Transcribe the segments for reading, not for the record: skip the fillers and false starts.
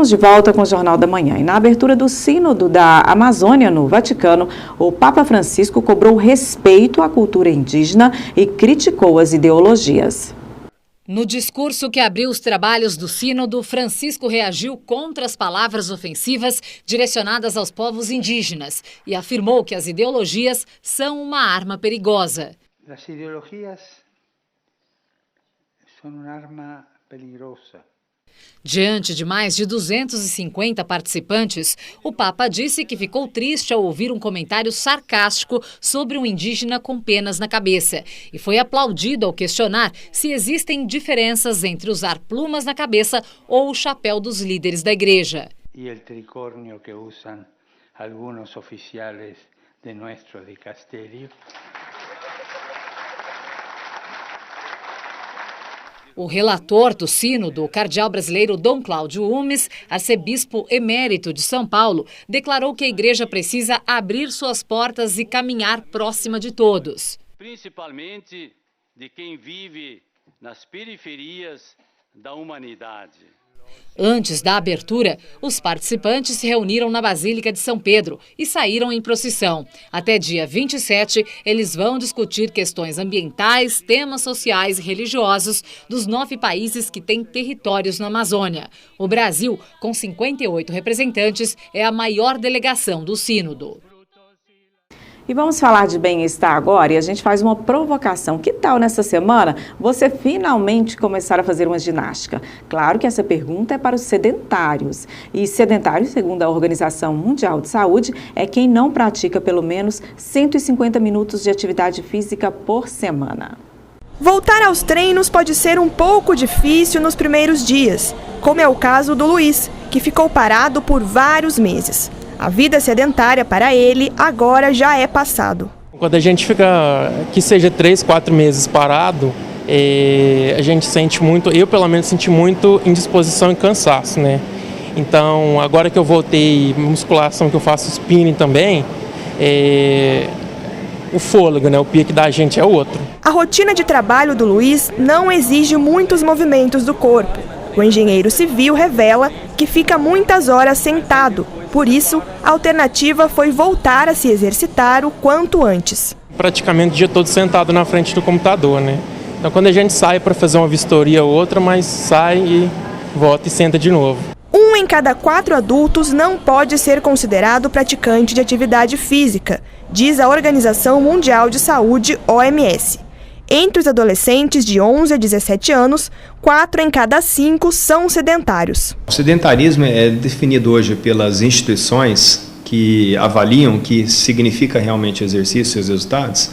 Estamos de volta com o Jornal da Manhã. E na abertura do Sínodo da Amazônia, no Vaticano, o Papa Francisco cobrou respeito à cultura indígena e criticou as ideologias. No discurso que abriu os trabalhos do Sínodo, Francisco reagiu contra as palavras ofensivas direcionadas aos povos indígenas e afirmou que as ideologias são uma arma perigosa. As ideologias são uma arma perigosa. Diante de mais de 250 participantes, o Papa disse que ficou triste ao ouvir um comentário sarcástico sobre um indígena com penas na cabeça e foi aplaudido ao questionar se existem diferenças entre usar plumas na cabeça ou o chapéu dos líderes da igreja. E o tricórnio que usam alguns oficiais de nosso dicastério. O relator do Sínodo, o cardeal brasileiro Dom Cláudio Umes, arcebispo emérito de São Paulo, declarou que a igreja precisa abrir suas portas e caminhar próxima de todos. Principalmente de quem vive nas periferias da humanidade. Antes da abertura, os participantes se reuniram na Basílica de São Pedro e saíram em procissão. Até dia 27, eles vão discutir questões ambientais, temas sociais e religiosos dos 9 países que têm territórios na Amazônia. O Brasil, com 58 representantes, é a maior delegação do Sínodo. E vamos falar de bem-estar agora e a gente faz uma provocação. Que tal nessa semana você finalmente começar a fazer uma ginástica? Claro que essa pergunta é para os sedentários. E sedentário, segundo a Organização Mundial de Saúde, é quem não pratica pelo menos 150 minutos de atividade física por semana. Voltar aos treinos pode ser um pouco difícil nos primeiros dias, como é o caso do Luiz, que ficou parado por vários meses. A vida sedentária para ele agora já é passado. Quando a gente fica, que seja 3, 4 meses parado, a gente sente muito, eu pelo menos senti muito indisposição e cansaço, né? Então, agora que eu voltei musculação, que eu faço spinning também, o fôlego, né? O pique da gente é outro. A rotina de trabalho do Luiz não exige muitos movimentos do corpo. O engenheiro civil revela que fica muitas horas sentado. Por isso, a alternativa foi voltar a se exercitar o quanto antes. Praticamente o dia todo sentado na frente do computador, né? Então, quando a gente sai para fazer uma vistoria ou outra, mas sai e volta e senta de novo. 1 em cada 4 adultos não pode ser considerado praticante de atividade física, diz a Organização Mundial de Saúde, OMS. Entre os adolescentes de 11 a 17 anos, 4 em cada 5 são sedentários. O sedentarismo é definido hoje pelas instituições que avaliam o que significa realmente exercício e os resultados,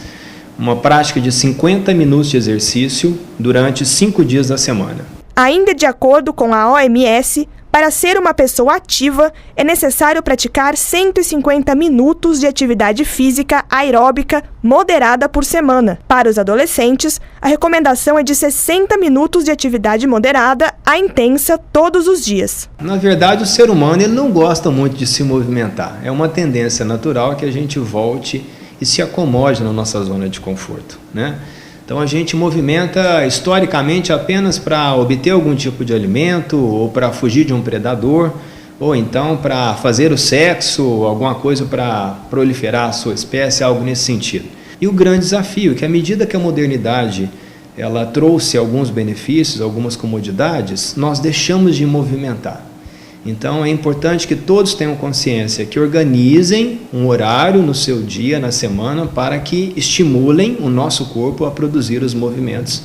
uma prática de 50 minutos de exercício durante 5 dias da semana. Ainda de acordo com a OMS, para ser uma pessoa ativa, é necessário praticar 150 minutos de atividade física aeróbica moderada por semana. Para os adolescentes, a recomendação é de 60 minutos de atividade moderada a intensa todos os dias. Na verdade, o ser humano ele não gosta muito de se movimentar. É uma tendência natural que a gente volte e se acomode na nossa zona de conforto, né? Então a gente movimenta historicamente apenas para obter algum tipo de alimento ou para fugir de um predador ou então para fazer o sexo, alguma coisa para proliferar a sua espécie, algo nesse sentido. E o grande desafio é que à medida que a modernidade ela trouxe alguns benefícios, algumas comodidades, nós deixamos de movimentar. Então é importante que todos tenham consciência que organizem um horário no seu dia, na semana, para que estimulem o nosso corpo a produzir os movimentos,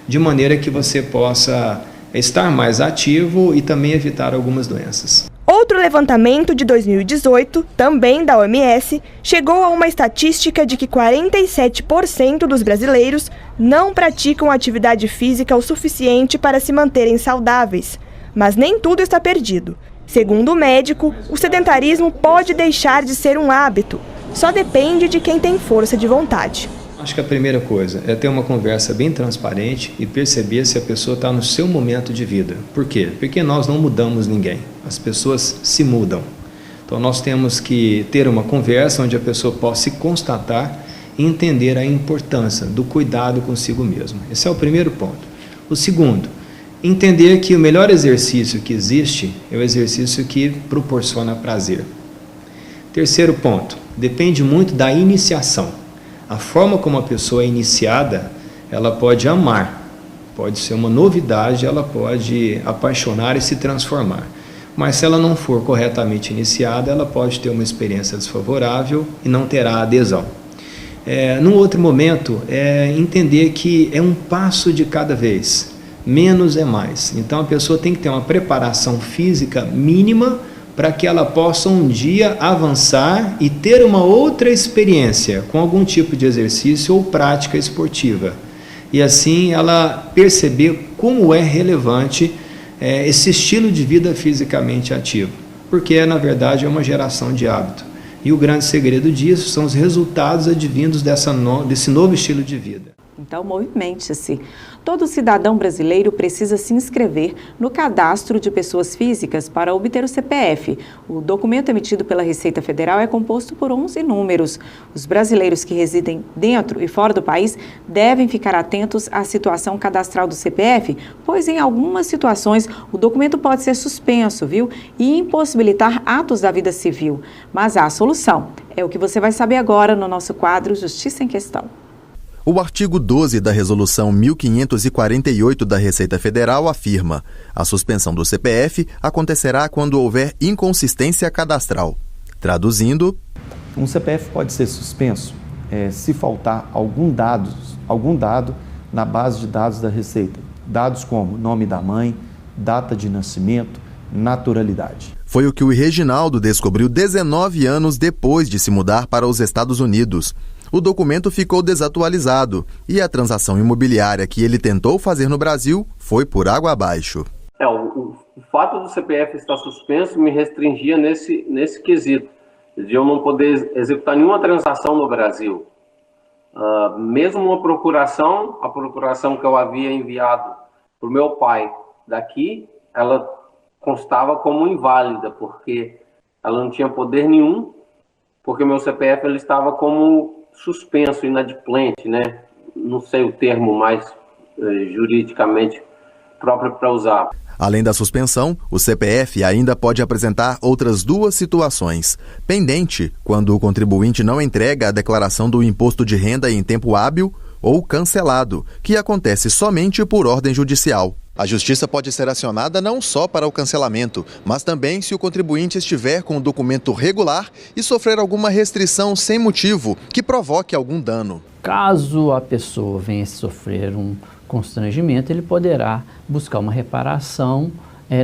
de maneira que você possa estar mais ativo e também evitar algumas doenças. Outro levantamento de 2018, também da OMS, chegou a uma estatística de que 47% dos brasileiros não praticam atividade física o suficiente para se manterem saudáveis. Mas nem tudo está perdido. Segundo o médico, o sedentarismo pode deixar de ser um hábito. Só depende de quem tem força de vontade. Acho que a primeira coisa é ter uma conversa bem transparente e perceber se a pessoa está no seu momento de vida. Por quê? Porque nós não mudamos ninguém. As pessoas se mudam. Então nós temos que ter uma conversa onde a pessoa possa se constatar e entender a importância do cuidado consigo mesmo. Esse é o primeiro ponto. O segundo Entender que o melhor exercício que existe é o exercício que proporciona prazer. Terceiro ponto, depende muito da iniciação. A forma como a pessoa é iniciada, ela pode amar, pode ser uma novidade, ela pode apaixonar e se transformar. Mas se ela não for corretamente iniciada, ela pode ter uma experiência desfavorável e não terá adesão. Num outro momento, entender que é um passo de cada vez, menos é mais. Então a pessoa tem que ter uma preparação física mínima para que ela possa um dia avançar e ter uma outra experiência com algum tipo de exercício ou prática esportiva. E assim ela perceber como é relevante esse estilo de vida fisicamente ativo, porque na verdade é uma geração de hábito. E o grande segredo disso são os resultados advindos desse novo estilo de vida. Então, movimente-se. Todo cidadão brasileiro precisa se inscrever no cadastro de pessoas físicas para obter o CPF. O documento emitido pela Receita Federal é composto por 11 números. Os brasileiros que residem dentro e fora do país devem ficar atentos à situação cadastral do CPF, pois em algumas situações o documento pode ser suspenso, viu? E impossibilitar atos da vida civil. Mas há solução. É o que você vai saber agora no nosso quadro Justiça em Questão. O artigo 12 da Resolução 1548 da Receita Federal afirma: a suspensão do CPF acontecerá quando houver inconsistência cadastral. Traduzindo, um CPF pode ser suspenso se faltar algum dado na base de dados da Receita. Dados como nome da mãe, data de nascimento, naturalidade. Foi o que o Reginaldo descobriu 19 anos depois de se mudar para os Estados Unidos. O documento ficou desatualizado e a transação imobiliária que ele tentou fazer no Brasil foi por água abaixo. O fato do CPF estar suspenso me restringia nesse quesito, de eu não poder executar nenhuma transação no Brasil. Mesmo uma procuração, a procuração que eu havia enviado para o meu pai daqui, ela constava como inválida, porque ela não tinha poder nenhum, porque o meu CPF ele estava como suspenso, inadimplente, né? Não sei o termo mais juridicamente próprio para usar. Além da suspensão, o CPF ainda pode apresentar outras duas situações. Pendente, quando o contribuinte não entrega a declaração do imposto de renda em tempo hábil, ou cancelado, que acontece somente por ordem judicial. A Justiça pode ser acionada não só para o cancelamento, mas também se o contribuinte estiver com o documento regular e sofrer alguma restrição sem motivo que provoque algum dano. Caso a pessoa venha a sofrer um constrangimento, ele poderá buscar uma reparação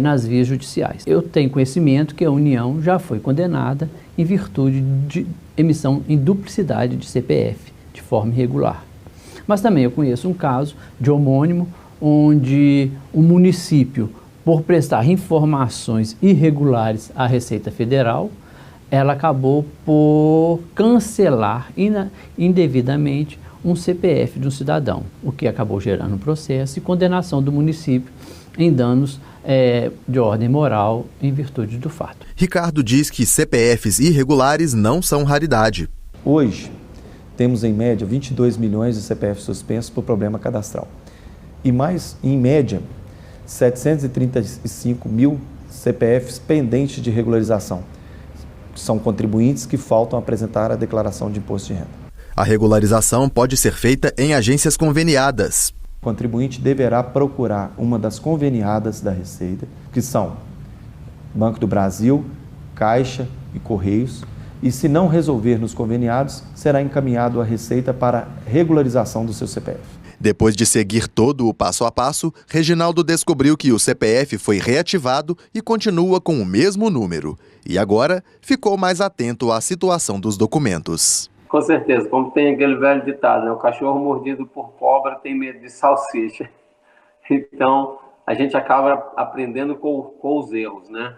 nas vias judiciais. Eu tenho conhecimento que a União já foi condenada em virtude de emissão em duplicidade de CPF, de forma irregular. Mas também eu conheço um caso de homônimo, onde o município, por prestar informações irregulares à Receita Federal, ela acabou por cancelar indevidamente um CPF de um cidadão, o que acabou gerando um processo e condenação do município em danos de ordem moral em virtude do fato. Ricardo diz que CPFs irregulares não são raridade. Hoje, temos em média 22 milhões de CPFs suspensos por problema cadastral. E mais, em média, 735 mil CPFs pendentes de regularização. São contribuintes que faltam apresentar a declaração de imposto de renda. A regularização pode ser feita em agências conveniadas. O contribuinte deverá procurar uma das conveniadas da Receita, que são Banco do Brasil, Caixa e Correios, e se não resolver nos conveniados, será encaminhado à Receita para regularização do seu CPF. Depois de seguir todo o passo a passo, Reginaldo descobriu que o CPF foi reativado e continua com o mesmo número. E agora ficou mais atento à situação dos documentos. Com certeza, como tem aquele velho ditado, né? O cachorro mordido por cobra tem medo de salsicha. Então, a gente acaba aprendendo com os erros, né?